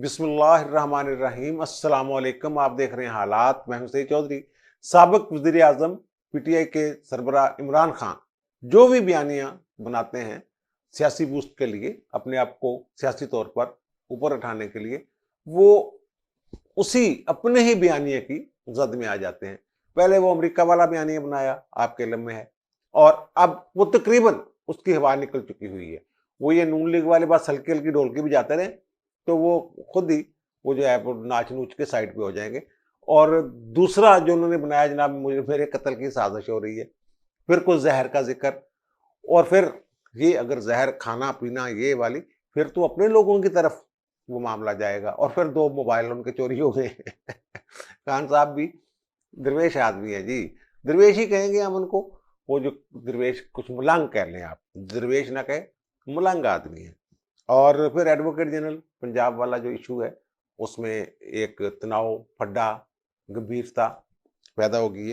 बिस्मिल्लाहिर्रहमानिर्रहीम। अस्सलाम वालेकुम। आप देख रहे हैं हालात। मैं हूं सईद चौधरी। साबिक वज़ीर आज़म पीटीआई के सरबरा इमरान खान जो भी बयानियां बनाते हैं सियासी बूस्ट के लिए, अपने आप को सियासी तौर पर ऊपर उठाने के लिए, वो उसी अपने ही बयानिए की जद में आ जाते हैं। पहले वो अमेरिका वाला बयानिया बनाया, आपके इल्म में है, और अब वो तकरीबन उसकी हवा निकल चुकी हुई है। वो ये नून लीग वाले बात हल्की हल्की ढोल के भी जाते रहे तो वो खुद ही वो जो है वो नाच नूच के साइड पे हो जाएंगे। और दूसरा जो उन्होंने बनाया, जनाब मुझे मेरे कत्ल की साजिश हो रही है, फिर कुछ जहर का जिक्र, और फिर ये अगर जहर खाना पीना ये वाली, फिर तो अपने लोगों की तरफ वो मामला जाएगा, और फिर 2 मोबाइल उनके चोरी हो गए। खान साहब भी दरवेश आदमी है जी, दरवेश ही कहेंगे हम उनको। वो जो दरवेश, कुछ मलंग कह लें आप, दरवेश ना कहे, मलंग आदमी है। और फिर एडवोकेट जनरल पंजाब वाला जो इशू है, उसमें एक तनाव, फड्डा, गंभीरता पैदा होगी।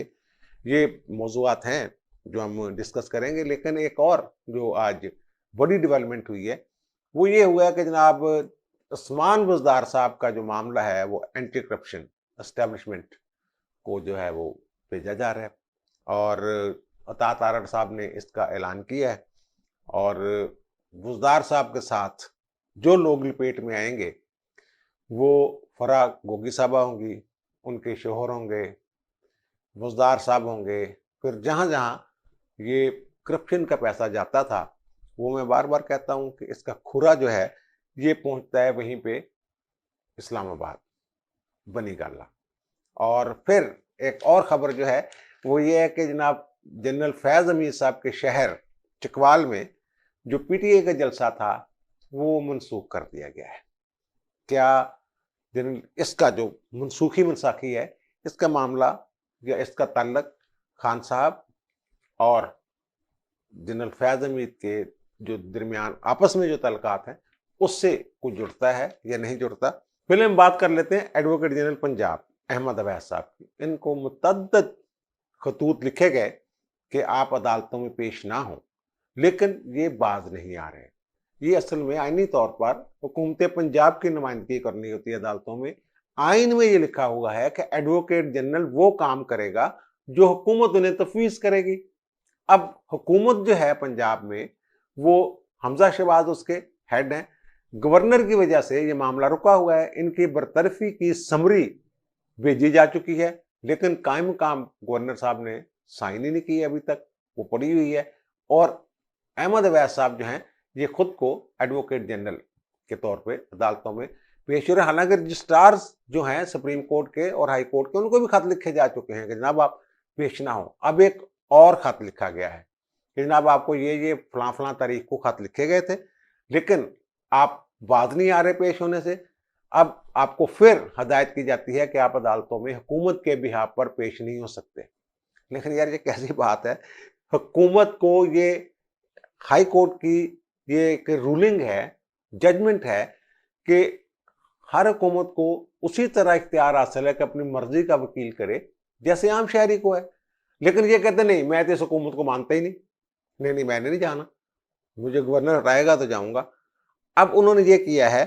ये मौजूआत हैं जो हम डिस्कस करेंगे। लेकिन एक और जो आज बड़ी डेवलपमेंट हुई है, वो ये हुआ है कि जनाब उस्मान बुज़दार साहब का जो मामला है, वो एंटी करप्शन एस्टेब्लिशमेंट को जो है वो भेजा जा रहा है, और अता तारड़ साहब ने इसका ऐलान किया है। और बुज़दार साहब के साथ जो लोग लपेट में आएंगे, वो फराह गोगी साहबा होंगी, उनके शोहर होंगे, बुज़दार साहब होंगे। फिर जहाँ जहाँ ये करप्शन का पैसा जाता था, वो मैं बार बार कहता हूँ कि इसका खुरा जो है ये पहुँचता है वहीं पे इस्लामाबाद, बनी गाला। और फिर एक और खबर जो है वो ये है कि जनाब जनरल फैज़ अमीर साहब के शहर चकवाल में जो पीटीए का जलसा था, वो मनसूख कर दिया गया है। क्या जनरल इसका जो मनसूखी मनसाखी है, इसका मामला या इसका ताल्लुक खान साहब और जनरल फैज़ अमीर के जो दरमियान आपस में जो तल्लुकात हैं, उससे कुछ जुड़ता है या नहीं जुड़ता? पहले हम बात कर लेते हैं एडवोकेट जनरल पंजाब अहमद अवैस साहब की। इनको मुतअद्दिद खतूत लिखे गए कि आप अदालतों में पेश ना हों, लेकिन ये बाज नहीं आ रहे। ये असल में आईनी तौर पर हुकूमत पंजाब की नुमाइंदगी करनी होती है अदालतों में। आइन में ये लिखा हुआ है कि एडवोकेट जनरल वो काम करेगा जो हुकूमत उन्हें तफवीज करेगी। अब हुकूमत जो है पंजाब में, वो हमजा शहबाज उसके हेड हैं। गवर्नर की वजह से ये मामला रुका हुआ है। इनकी बरतरफी की समरी भेजी जा चुकी है, लेकिन कायम काम गवर्नर साहब ने साइन ही नहीं की अभी तक, वो पड़ी हुई है। और अहमद अवैस साहब जो हैं, ये खुद को एडवोकेट जनरल के तौर पे अदालतों में पेश हो रहे हैं। हालांकि रजिस्ट्रार्स जो हैं सुप्रीम कोर्ट के और हाई कोर्ट के, उनको भी खत लिखे जा चुके हैं कि जनाब आप पेश ना हो। अब एक और खत लिखा गया है कि जनाब आपको ये फलां फलां तारीख को खत लिखे गए थे, लेकिन आप बाज नहीं आ रहे पेश होने से। अब आपको फिर हदायत की जाती है कि आप अदालतों में हुकूमत के बिहाफ पर पेश नहीं हो सकते। लेकिन यार ये कैसी बात है, हुकूमत को ये हाई कोर्ट की ये एक रूलिंग है, जजमेंट है कि हर हुकूमत को उसी तरह इख्तियार हासिल है कि अपनी मर्जी का वकील करे जैसे आम शहरी को है। लेकिन ये कहते नहीं, मैं तो इस हुकूमत को मानता ही नहीं, नहीं नहीं मैंने नहीं जाना, मुझे गवर्नर हटाएगा तो जाऊंगा। अब उन्होंने ये किया है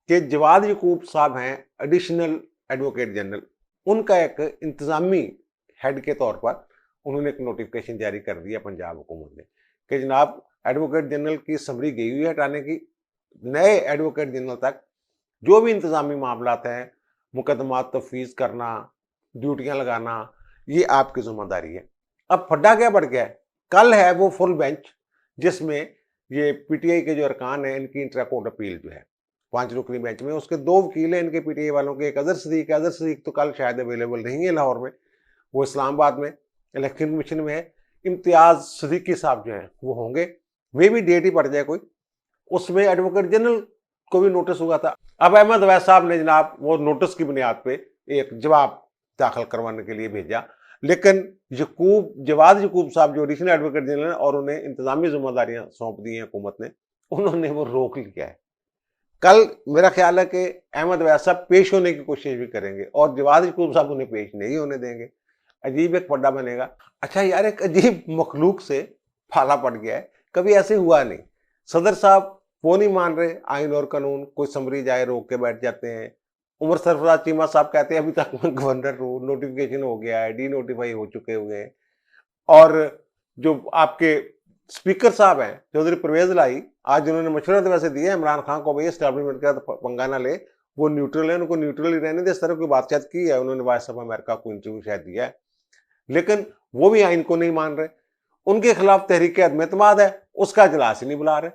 कि जवाद यकूब साहब हैं एडिशनल एडवोकेट जनरल, उनका एक इंतजामी हेड के तौर पर उन्होंने एक नोटिफिकेशन जारी कर दिया पंजाब हुकूमत ने कि जनाब एडवोकेट जनरल की समरी गई हुई है हटाने की, नए एडवोकेट जनरल तक जो भी इंतजामी मामला हैं, मुकदमा तफवीज़ करना, ड्यूटियां लगाना, ये आपकी जिम्मेदारी है। अब फड्डा क्या बढ़ गया है, कल है वो फुल बेंच जिसमें ये पीटीआई के जो अरकान है, इनकी इंट्रा कोर्ट अपील जो है 5 रुकनी बेंच में, उसके 2 वकील हैं इनके पीटीआई वालों के। एक अजहर सदीक है, अजहर सदीक तो कल शायद अवेलेबल नहीं है लाहौर में, वो इस्लामाबाद में इलेक्शन कमीशन में है। इम्तियाज सदीकी साहब जो हैं वो होंगे, वे भी डेट ही पड़ जाए कोई। उसमें एडवोकेट जनरल को भी नोटिस हुआ था। अब अहमद अवैस साहब ने जनाब वो नोटिस की बुनियाद पे एक जवाब दाखिल करवाने के लिए भेजा, लेकिन जवाद यकूब साहब जो एडिशनल एडवोकेट जनरल हैं और उन्हें इंतजामी जिम्मेदारियां सौंप दी हैं हुकूमत ने, उन्होंने वो रोक लिया है। कल मेरा ख्याल है कि अहमद अवैस साहब पेश होने की कोशिश भी करेंगे और जवाद यकूब साहब उन्हें पेश नहीं होने देंगे। अजीब एक पड्डा बनेगा। अच्छा यार, एक अजीब मखलूक से फाला पड़ गया है, कभी ऐसे हुआ नहीं। सदर साहब वो नहीं मान रहे आइन और कानून, कोई समरी जाए रोक के बैठ जाते हैं। उमर सरफराज चीमा साहब कहते हैं अभी तक मैं गवर्नर हूँ, नोटिफिकेशन हो गया है, डी नोटिफाई हो चुके हुए हैं। और जो आपके स्पीकर साहब हैं चौधरी परवेज लाई, आज उन्होंने मशवरा तो वैसे दिया इमरान खान को, भाई एस्टैब्लिशमेंट का पंगा ना ले, वो न्यूट्रल है, उनको न्यूट्रल ही रहने दे, इस तरह की बात शायद की है उन्होंने, वॉइस ऑफ अमेरिका को इंटरव्यू शायद दिया है। लेकिन वो भी आइन को नहीं मान रहे। उनके खिलाफ तहरीक अदम-ए-एतमाद है, उसका इजलास ही नहीं बुला रहे।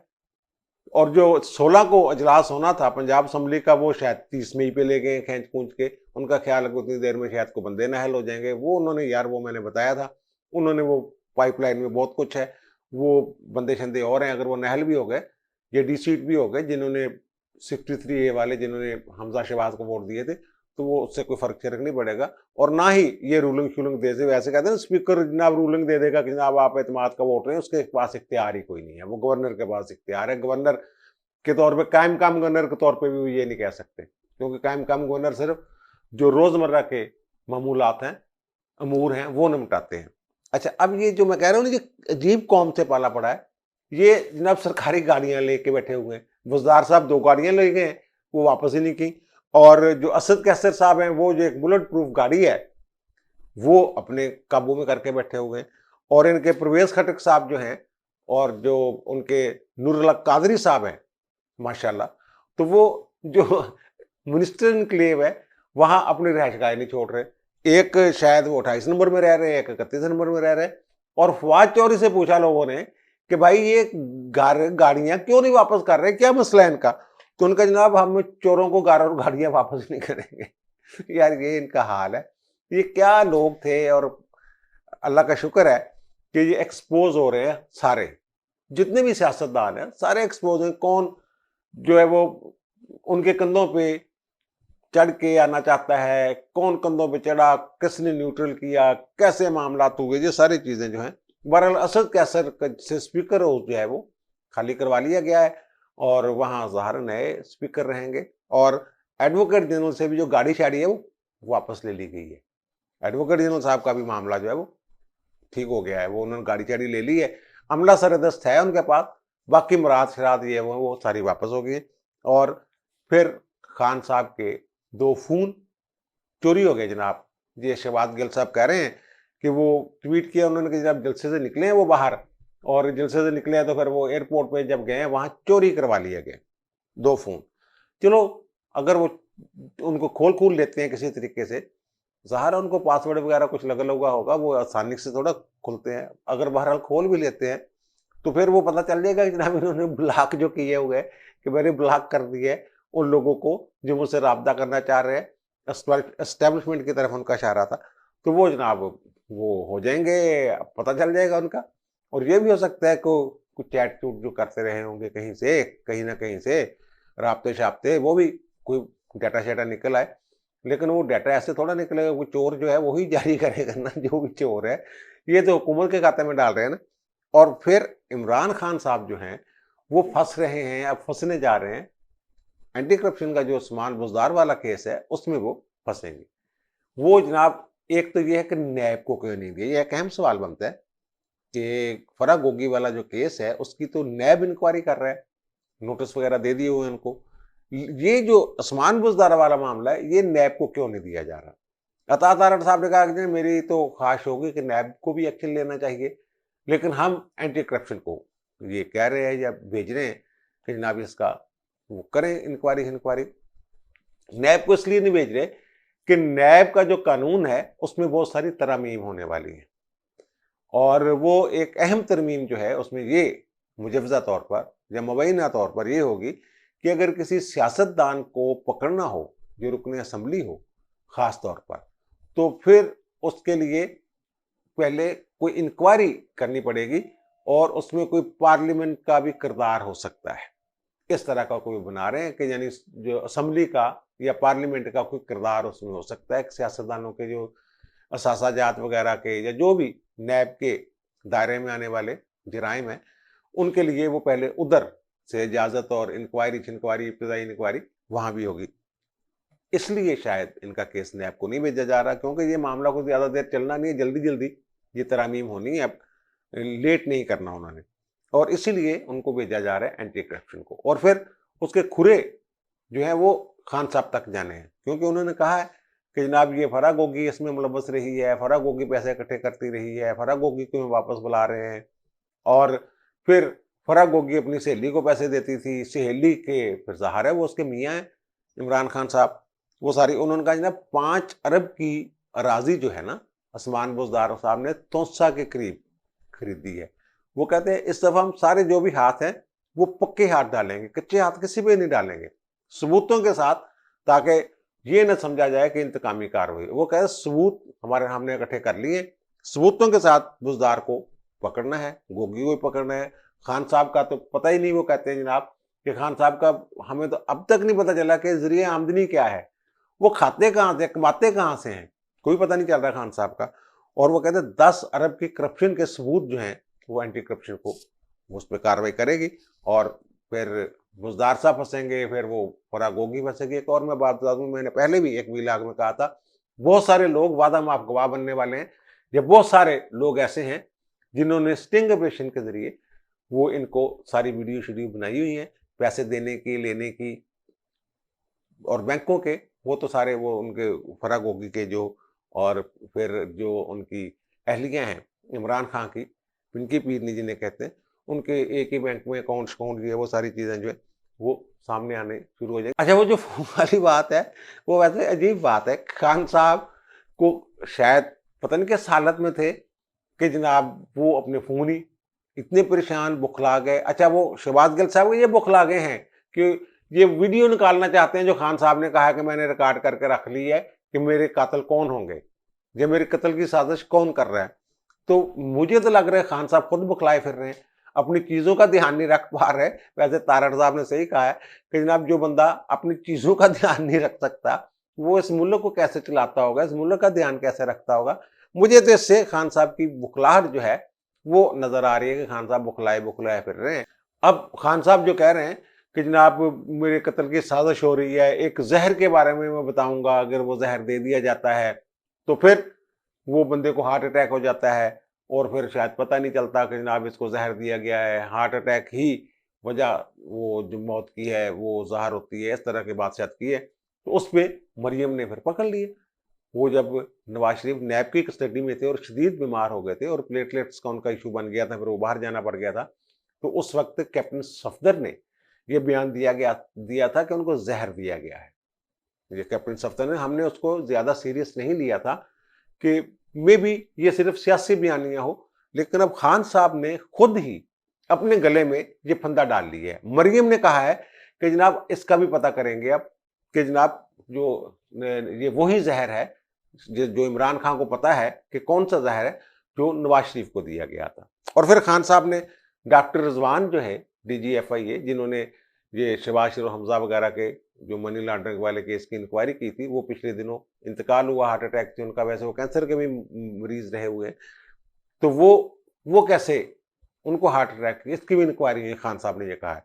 और जो 16 को इजलास होना था पंजाब असम्बली का, वो शायद 30 मई पे ले गए खींच कूच के। उनका ख्याल है कि उतनी देर में शायद को बंदे नाहल हो जाएंगे। वो उन्होंने यार, वो मैंने बताया था, उन्होंने वो पाइपलाइन में बहुत कुछ है, वो बंदे शंदे और हैं, अगर वो नाहल भी हो गए, ये डी सीट भी हो गए, जिन्होंने 63A वाले जिन्होंने हमजा शहबाज को वोट दिए थे, तो वो उससे कोई फर्क शर्क नहीं पड़ेगा। और ना ही ये रूलिंग शूलिंग दे से, वैसे कहते हैं स्पीकर जनाब रूलिंग दे देगा कि जनाब आप एतमाद का वोट रहे हैं, उसके पास इख्तियार ही कोई नहीं है, वो गवर्नर के पास इख्तियार है। गवर्नर के तौर पे, कायम काम गवर्नर के तौर पे भी ये नहीं कह सकते, क्योंकि कायम काम गवर्नर सिर्फ जो रोजमर्रा के मामूलात हैं, अमूर हैं, वो निपटाते हैं। अच्छा, अब ये जो मैं कह रहा हूँ ना, ये अजीब कौम से पाला पड़ा है। ये जनाब सरकारी गाड़ियां लेके बैठे हुए हैं। वज़ार साहब 2 गाड़ियां ले गए, वो वापस ही नहीं की। और जो असद कैसर साहब हैं, वो जो एक बुलेट प्रूफ गाड़ी है, वो अपने काबू में करके बैठे हुए हैं। और इनके परवेज खटक साहब जो हैं, और जो उनके नूरुल्लाह कादरी साहब हैं माशाल्लाह, तो वो जो मिनिस्टर इनक्लेव है, वहां अपनी रिहाइशगाह नहीं छोड़ रहे। एक शायद वो 28 नंबर में रह रहे हैं, एक 31 नंबर में रह रहे हैं। और फवाद चौधरी से पूछा लोगों ने कि भाई ये गाड़ियां क्यों नहीं वापस कर रहे, क्या मसला है इनका? तो उनका जनाब, हम चोरों को गाड़ियां वापस नहीं करेंगे। यार ये इनका हाल है। ये क्या लोग थे। और अल्लाह का शुक्र है कि ये एक्सपोज हो रहे हैं सारे, जितने भी सियासतदान हैं सारे एक्सपोज हैं। कौन जो है वो उनके कंधों पे चढ़ के आना चाहता है, कौन कंधों पे चढ़ा, किसने न्यूट्रल किया, कैसे मामला हुए, ये सारी चीजें जो हैं। बहरहाल असद कैसर से स्पीकर जो है वो खाली करवा लिया गया है, और वहां ज़ाहिर नए स्पीकर रहेंगे। और एडवोकेट जनरल से भी जो गाड़ी शाड़ी है वो वापस ले ली गई है। एडवोकेट जनरल साहब का भी मामला जो है वो ठीक हो गया है, वो उन्होंने गाड़ी शाड़ी ले ली है, अमला सरदस्त है उनके पास। बाकी मुराद शराद ये वो सारी वापस हो गई। और फिर खान साहब के 2 फोन चोरी हो गए जनाब। ये शहबाज गिल साहब कह रहे हैं कि वो ट्वीट किया उन्होंने कि जब जलसे से निकले हैं वो बाहर, और जलसे से निकले हैं तो फिर वो एयरपोर्ट पे जब गए हैं वहां चोरी करवा लिया गया 2 फोन। चलो, अगर वो उनको खोल लेते हैं किसी तरीके से, ज़ाहिर है उनको पासवर्ड वगैरह कुछ लगा लगा होगा, वो आसानी से थोड़ा खुलते हैं। अगर बहरहाल खोल भी लेते हैं तो फिर वो पता चल जाएगा कि जनाब इन्होंने ब्लॉक जो किए हुए हैं, कि मैंने ब्लॉक कर दिए उन लोगों को जो मुझसे राब्ता करना चाह रहे हैं, एस्टेब्लिशमेंट की तरफ उनका इशारा था, तो वो जनाब वो हो जाएंगे, पता चल जाएगा उनका। और ये भी हो सकता है कि कुछ चैट चूट जो करते रहे होंगे कहीं से, कहीं ना कहीं से राब्ते शाब्ते, वो भी कोई डाटा शाटा निकल आए। लेकिन वो डाटा ऐसे थोड़ा निकलेगा, वो चोर जो है वही जारी करेगा ना, जो भी चोर है। ये तो हुकूमत के खाते में डाल रहे हैं ना। और फिर इमरान खान साहब जो हैं वो फंस रहे हैं, अब फंसने जा रहे हैं। एंटी करप्शन का जो उस्मान बुज़दार वाला केस है उसमें वो फंसेंगे। वो जनाब, एक तो ये है कि नैब को क्यों नहीं दिया, ये एक अहम सवाल बनता है कि फराह गोगी वाला जो केस है उसकी तो नैब इंक्वायरी कर रहा है, नोटिस वगैरह दे दिए हुए हैं उनको। ये जो उस्मान बुज़दार वाला मामला है, ये नैब को क्यों नहीं दिया जा रहा? अता तारड़ साहब ने कहा कि मेरी तो ख्वाहिश होगी कि नैब को भी एक्शन लेना चाहिए, लेकिन हम एंटी करप्शन को ये कह रहे हैं या भेज रहे हैं कि जनाब इसका वो करें इंक्वायरी। नैब को इसलिए नहीं भेज रहे कि नैब का जो कानून है उसमें बहुत सारी तरमीम होने वाली है, और वो एक अहम तरमीम जो है उसमें ये मुजवजा तौर पर या मुबैना तौर पर ये होगी कि अगर किसी सियासतदान को पकड़ना हो जो रुकने असम्बली हो ख़ास तौर पर, तो फिर उसके लिए पहले कोई इंक्वायरी करनी पड़ेगी, और उसमें कोई पार्लियामेंट का भी किरदार हो सकता है। इस तरह का कोई बना रहे हैं कि यानी जो असम्बली का या पार्लियामेंट का कोई किरदार उसमें हो सकता है। सियासतदानों के जो असासाजात वगैरह के या जो भी नैब के दायरे में आने वाले जराइम हैं, उनके लिए वो पहले उधर से इजाज़त और इंक्वायरी इब्तदाई इंक्वायरी वहाँ भी होगी। इसलिए शायद इनका केस नैब को नहीं भेजा जा रहा, क्योंकि ये मामला को ज़्यादा देर चलना नहीं है, जल्दी जल्दी ये तरामीम होनी है, अब लेट नहीं करना उन्होंने। और इसीलिए उनको भेजा जा रहा है एंटी करप्शन को। और फिर उसके खुरे जो है वो खान साहब तक जाने हैं, क्योंकि उन्होंने कहा है कि जनाब ये फराह गोगी इसमें मुलव्वस रही है, फराह गोगी पैसे इकट्ठे करती रही है, फराह गोगी को हमें वापस बुला रहे हैं। और फिर फराह गोगी अपनी सहेली को पैसे देती थी, सहेली के फिर ज़ाहिर है वो उसके मियाँ हैं इमरान खान साहब। वो सारी उन्होंने कहा जनाब 5 अरब की अराजी जो है ना, उस्मान बुज़दार साहब ने तोसा के करीब खरीदी है। वो कहते हैं इस दफ़ा हम सारे जो भी हाथ हैं वो पक्के हाथ डालेंगे, कच्चे हाथ किसी पे नहीं डालेंगे, सबूतों के साथ, ताकि ये न समझा जाए कि इंतकामी कार्रवाई। वो कहते हैं सबूत हमारे हमने इकट्ठे कर लिए, सबूतों के साथ बुज़दार को पकड़ना है, गोगी को भी पकड़ना है। खान साहब का तो पता ही नहीं। वो कहते हैं जनाब कि खान साहब का हमें तो अब तक नहीं पता चला कि ज़रिए आमदनी क्या है, वो खाते कहाँ से, कमाते कहाँ से हैं, कोई पता नहीं चल रहा खान साहब का। और वो कहते हैं 10 अरब की करप्शन के सबूत जो हैं वो एंटी करप्शन को उस पर कार्रवाई करेगी। और फिर बुज़दार साहब फंसेंगे, फिर वो फराह गोगी फंसेगी। एक और मैं बात बता दूं, मैंने पहले भी एक वीलाग में कहा था, बहुत सारे लोग वादा माफ गवाह बनने वाले हैं। ये बहुत सारे लोग ऐसे हैं जिन्होंने स्टिंग ऑपरेशन के जरिए वो इनको सारी वीडियो शीडियो बनाई हुई है, पैसे देने की, लेने की। और बैंकों के वो तो सारे वो उनके फराह गोगी के जो, और फिर जो उनकी अहलियाँ हैं इमरान खान की, पिंकी पीरनी जिन्हें कहते हैं, उनके एक ही बैंक में अकाउंट्स जो है वो सारी चीज़ें जो है वो सामने आने शुरू हो जाएगी। अच्छा, वो जो फ़ोन वाली बात है वो वैसे अजीब बात है। खान साहब को शायद पता नहीं किस हालत में थे कि जनाब वो अपने फ़ोन ही इतने परेशान बुखला गए। अच्छा, वो शहबाज गिल साहब ये बुखला गए हैं कि ये वीडियो निकालना चाहते हैं जो खान साहब ने कहा कि मैंने रिकॉर्ड करके रख ली है कि मेरे कातिल कौन होंगे, ये मेरे कत्ल की साजिश कौन कर रहा है। तो मुझे तो लग रहा है खान साहब खुद बुखलाए फिर रहे हैं, अपनी चीज़ों का ध्यान नहीं रख पा रहे। वैसे तारड़ साहब ने सही कहा है कि जनाब जो बंदा अपनी चीज़ों का ध्यान नहीं रख सकता वो इस मुल्क को कैसे चलाता होगा, इस मुल्क का ध्यान कैसे रखता होगा। मुझे तो इससे खान साहब की बुखलाहट जो है वो नजर आ रही है कि खान साहब बुखलाए बुखलाए फिर रहे हैं। अब खान साहब जो कह रहे हैं कि जनाब मेरे कत्ल की साजिश हो रही है, एक जहर के बारे में मैं बताऊंगा, अगर वो जहर दे दिया जाता है तो फिर वो बंदे को हार्ट अटैक हो जाता है, और फिर शायद पता नहीं चलता कि जनाब इसको जहर दिया गया है, हार्ट अटैक ही वजह वो जो मौत की है वो ज़ाहिर होती है, इस तरह की बात शायद की है। तो उस पे मरियम ने फिर पकड़ लिए। वो जब नवाज शरीफ नैब की कस्टडी में थे और शदीद बीमार हो गए थे और प्लेटलेट्स का उनका इशू बन गया था, फिर वो बाहर जाना पड़ गया था, तो उस वक्त कैप्टन सफदर ने ये बयान दिया था कि उनको जहर दिया गया है। ये कैप्टन सफदर ने, हमने उसको ज़्यादा सीरियस नहीं लिया था कि मे बी ये सिर्फ सियासी बयानियां हो, लेकिन अब खान साहब ने खुद ही अपने गले में ये फंदा डाल लिया है। मरियम ने कहा है कि जनाब इसका भी पता करेंगे अब कि जनाब जो ये वही जहर है जो इमरान खान को पता है कि कौन सा जहर है जो नवाज शरीफ को दिया गया था। और फिर खान साहब ने डॉक्टर रिजवान जो है DGFIA, जिन्होंने ये शहबाज शरीफ हमजा वगैरह के जो मनी लॉन्ड्रिंग वाले केस की इंक्वायरी की थी, वो पिछले दिनों इंतकाल हुआ हार्ट अटैक से उनका। वैसे वो कैंसर के भी मरीज रहे हुए हैं, तो वो कैसे उनको हार्ट अटैक, इसकी भी इंक्वायरी हुई, खान साहब ने ये कहा है।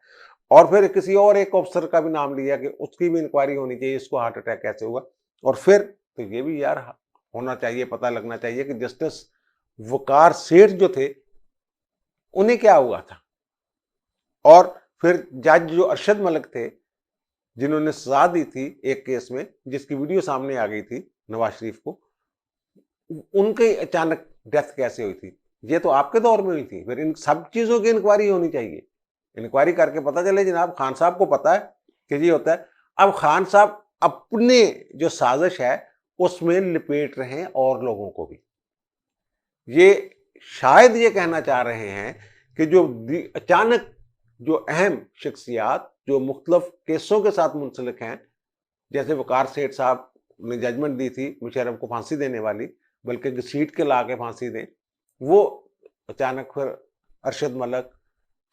और फिर किसी और एक ऑफिसर का भी नाम लिया कि उसकी भी इंक्वायरी होनी चाहिए, इसको हार्ट अटैक कैसे हुआ। और फिर तो ये भी यार होना चाहिए, पता लगना चाहिए कि जस्टिस वकार सेठ जो थे उन्हें क्या हुआ था। और फिर जज जो अरशद मलिक थे जिन्होंने सजा दी थी एक केस में जिसकी वीडियो सामने आ गई थी नवाज शरीफ को, उनकी अचानक डेथ कैसे हुई थी, ये तो आपके दौर में हुई थी। फिर इन सब चीजों की इंक्वायरी होनी चाहिए, इंक्वायरी करके पता चले जनाब खान साहब को पता है कि ये होता है। अब खान साहब अपने जो साजिश है उसमें लिपेट रहे हैं और लोगों को भी। ये शायद ये कहना चाह रहे हैं कि जो अचानक जो अहम शख्सियात जो मुख्तलिफ केसों के साथ मुंसलिक हैं, जैसे वकार सेठ साहब ने जजमेंट दी थी मुशर्रफ को फांसी देने वाली, बल्कि घसीट के ला के फांसी दें, वो अचानक फिर अरशद मलिक,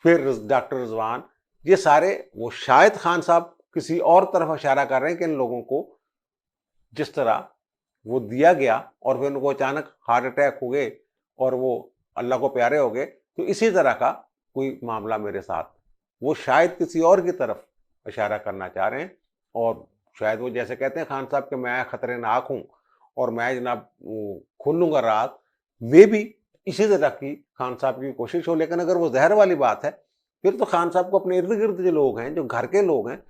फिर डॉक्टर रिजवान, ये सारे वो शायद खान साहब किसी और तरफ इशारा कर रहे हैं कि इन लोगों को जिस तरह वो दिया गया और फिर उनको अचानक हार्ट अटैक हो गए और वो अल्लाह को प्यारे हो गए, तो इसी तरह का कोई मामला मेरे साथ, वो शायद किसी और की तरफ इशारा करना चाह रहे हैं। और शायद वो जैसे कहते हैं खान साहब कि मैं खतरनाक हूँ और मैं जनाब खोलूंगा रात, मे भी इसी तरह की खान साहब की कोशिश हो। लेकिन अगर वो जहर वाली बात है, फिर तो खान साहब को अपने इर्द गिर्द जो लोग हैं, जो घर के लोग हैं,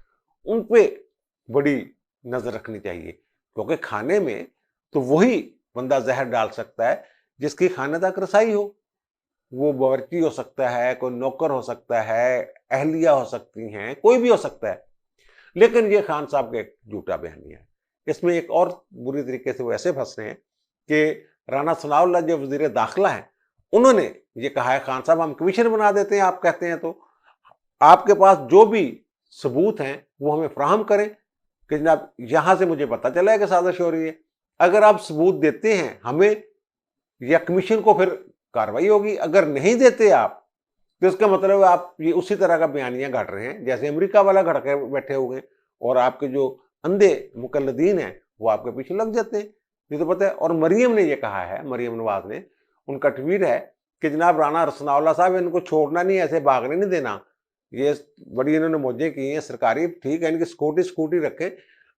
उन पे बड़ी नजर रखनी चाहिए, क्योंकि खाने में तो वही बंदा जहर डाल सकता है जिसकी खाने तक रसाई हो। वो बावर्ची हो सकता है, कोई नौकर हो सकता है, अहलिया हो सकती हैं, कोई भी हो सकता है। लेकिन ये खान साहब का एक झूठा बयानिया है। इसमें एक और बुरी तरीके से वो ऐसे फंस रहे हैं कि राणा सनाउल्लाह जो वजीर दाखिला है, उन्होंने ये कहा है खान साहब हम कमीशन बना देते हैं, आप कहते हैं तो आपके पास जो भी सबूत हैं वो हमें फराहम करें कि जनाब यहां से मुझे पता चला है कि साजिश हो रही है। अगर आप सबूत देते हैं हमें या कमीशन को, फिर कार्रवाई होगी। अगर नहीं देते आप, तो इसका मतलब आप ये उसी तरह का बयानिया घट रहे हैं जैसे अमेरिका वाला घड़ के बैठे हुए हैं, और आपके जो अंधे मुकल्लदीन हैं वो आपके पीछे लग जाते हैं। ये तो पता है। और मरियम ने ये कहा है, मरियम नवाज ने, उनका ट्वीट है कि जनाब राणा सनाउल्लाह साहब इनको छोड़ना नहीं, ऐसे भागने नहीं देना। ये बड़ी इन्होंने मौजें की हैं सरकारी, ठीक है, इनकी सिक्योरिटी रखें,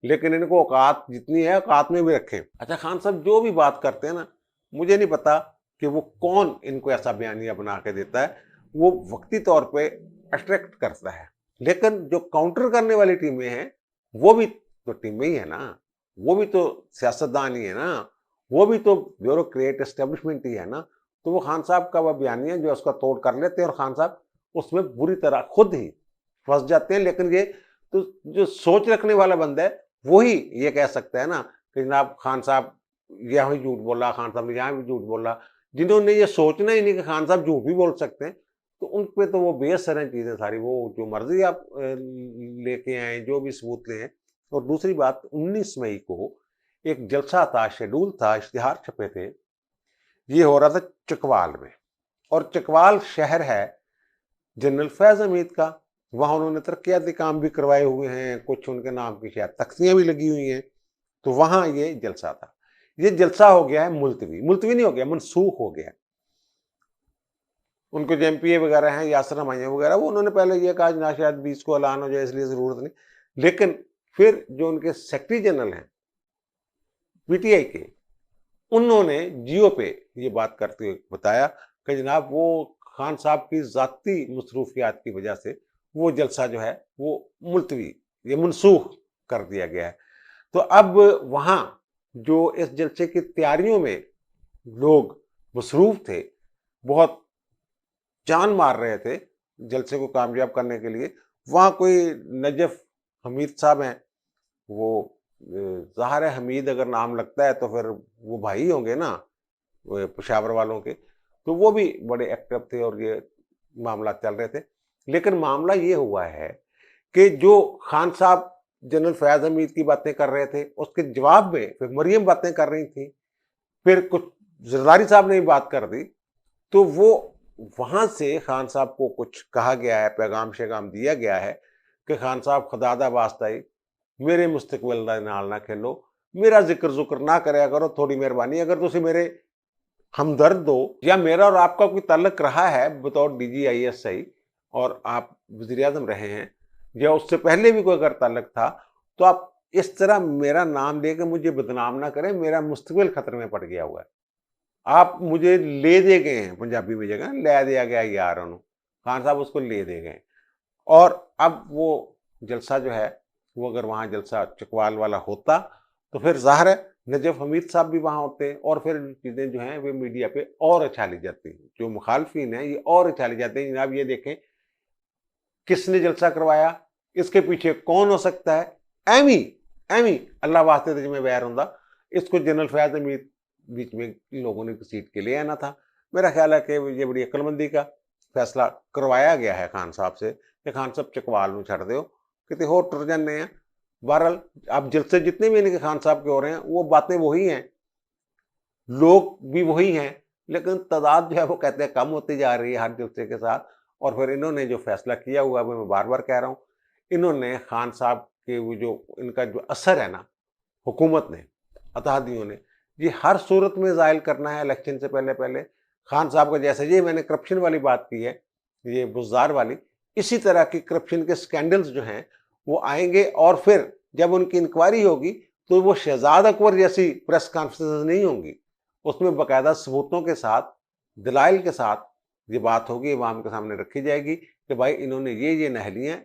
लेकिन इनको औकात जितनी है औकात में भी रखें। अच्छा, खान साहब जो भी बात करते हैं ना, मुझे नहीं पता कि वो कौन इनको ऐसा बयानिया बना के देता है। वो वक्ती तौर पे अट्रैक्ट करता है, लेकिन जो काउंटर करने वाली टीमें हैं वो भी तो टीमें ही है ना, वो भी तो सियासतदान ही है ना, वो भी तो ब्यूरोक्रेट एस्टेब्लिशमेंट ही है ना। तो वो खान साहब का वह बयानिया जो उसका तोड़ कर लेते हैं, और खान साहब उसमें बुरी तरह खुद ही फंस जाते हैं। लेकिन ये तो जो सोच रखने वाला बंदा है वही ये कह सकता है ना कि जनाब खान साहब यहाँ भी झूठ बोला, खान साहब ने यहाँ भी झूठ बोला। जिन्होंने ये सोचना ही नहीं कि खान साहब झूठ भी बोल सकते हैं, तो उन पे तो वो बेअसर हैं चीज़ें सारी, वो जो मर्जी आप लेके आए, जो भी सबूत ले आए। और दूसरी बात, 19 मई को एक जलसा था, शेड्यूल था, इश्तिहार छपे थे, ये हो रहा था चकवाल में। और चकवाल शहर है जनरल फैज हमीद का, वहां उन्होंने तरक्याती काम भी करवाए हुए हैं, कुछ उनके नाम की शायद तख्तियां भी लगी हुई हैं। तो वहां ये जलसा था। ये जलसा हो गया है मुलतवी, मुलतवी नहीं हो गया, मनसूख हो गया। उनको जो एमपीए वगैरह हैं, यासर हमाइया वगैरह, वो उन्होंने पहले ये कहा ना शायद 20 को ऐलान हो जाए, इसलिए जरूरत नहीं। लेकिन फिर जो उनके सेक्रेटरी जनरल हैं पीटीआई के, उन्होंने जियो पे ये बात करते हुए बताया कि जनाब वो खान साहब की जाती मसरूफियात की वजह से वो जलसा जो है वो मुलतवी, ये मनसूख कर दिया गया है। तो अब वहां जो इस जलसे की तैयारियों में लोग मसरूफ थे, बहुत जान मार रहे थे जलसे को कामयाब करने के लिए, वहां कोई नजफ हमीद साहब हैं, वो ज़ाहिर है हमीद अगर नाम लगता है तो फिर वो भाई होंगे ना वो पेशावर वालों के, तो वो भी बड़े एक्टिव थे और ये मामला चल रहे थे। लेकिन मामला ये हुआ है कि जो खान साहब जनरल फयाज हमीद की बातें कर रहे थे, उसके जवाब में फिर मरियम बातें कर रही थी, फिर कुछ जरदारी साहब ने भी बात कर दी। तो वो वहां से खान साहब को कुछ कहा गया है, पैगाम शेगाम दिया गया है कि खान साहब खुदादा वास्ता मेरे मुस्तकबिल दा नाल ना खेलो, मेरा जिक्र जुक्र ना कराया करो, थोड़ी मेहरबानी। अगर तुसी मेरे हमदर्द हो या मेरा और आपका कोई ताल्लुक रहा है बतौर DGISI और आप वजीर आजम रहे हैं, या उससे पहले भी कोई अगर ताल्लुक था, तो आप इस तरह मेरा नाम लेकर मुझे बदनाम ना करें। मेरा मुस्तकबिल खतरे में पड़ गया हुआ है। आप मुझे ले दे गए हैं, पंजाबी में जगह ले दिया गया यार उन्होंने, खान साहब उसको ले दे गए। और अब वो जलसा जो है वो अगर वहाँ जलसा चकवाल वाला होता तो फिर ज़ाहिर है नजफ हमीद साहब भी वहाँ होते, और फिर चीज़ें जो हैं वे मीडिया पे और उछाली जाती हैं, जो मुखालफिन हैं ये और उछाली जाते हैं। जनाब ये देखें किसने जलसा करवाया, इसके पीछे कौन हो सकता है। एमी एमी अल्लाह वास्ते तो जिम्मे बैर होंदा, इसको जनरल फयाज हमीद बीच में लोगों ने सीट के लिए आना था। मेरा ख्याल है कि ये बड़ी अक्लमंदी का फैसला करवाया गया है खान साहब से कि खान साहब चकवाल में छड़ दो, कितने होर टुर जाने हैं। बहरहाल आप जलसे जितने भी इनके खान साहब के हो रहे हैं वो बातें वही हैं, लोग भी वही हैं, लेकिन तादाद जो है वो कहते हैं कम होती जा रही है हर जलसे के साथ। और फिर इन्होंने जो फैसला किया हुआ है, मैं बार बार कह रहा हूँ, इन्होंने खान साहब के वो जो इनका जो असर है ना हुकूमत ने, अतहादियों ने, ये हर सूरत में ज़ाहिल करना है इलेक्शन से पहले पहले। खान साहब का जैसे ये मैंने करप्शन वाली बात की है, ये बुज़दार वाली, इसी तरह की करप्शन के स्कैंडल्स जो हैं वो आएंगे, और फिर जब उनकी इंक्वायरी होगी तो वो शहजाद अकबर जैसी प्रेस कॉन्फ्रेंस नहीं होंगी, उसमें बाकायदा सबूतों के साथ दलाइल के साथ ये बात होगी, इमाम के सामने रखी जाएगी कि भाई इन्होंने ये नहलियाँ,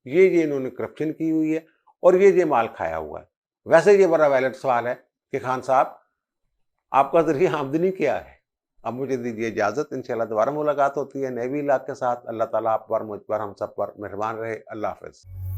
ये इन्होंने करप्शन की हुई है और ये माल खाया हुआ है। वैसे ये बड़ा वैलिड सवाल है कि खान साहब आपका ज़रिया आमदनी क्या है? अब मुझे दीजिए इजाज़त, इंशाअल्लाह दोबारा मुलाकात होती है नए व्लॉग के साथ। अल्लाह ताला आप पर, मुझ पर, हम सब पर मेहरबान रहे। अल्लाह हाफ़िज़।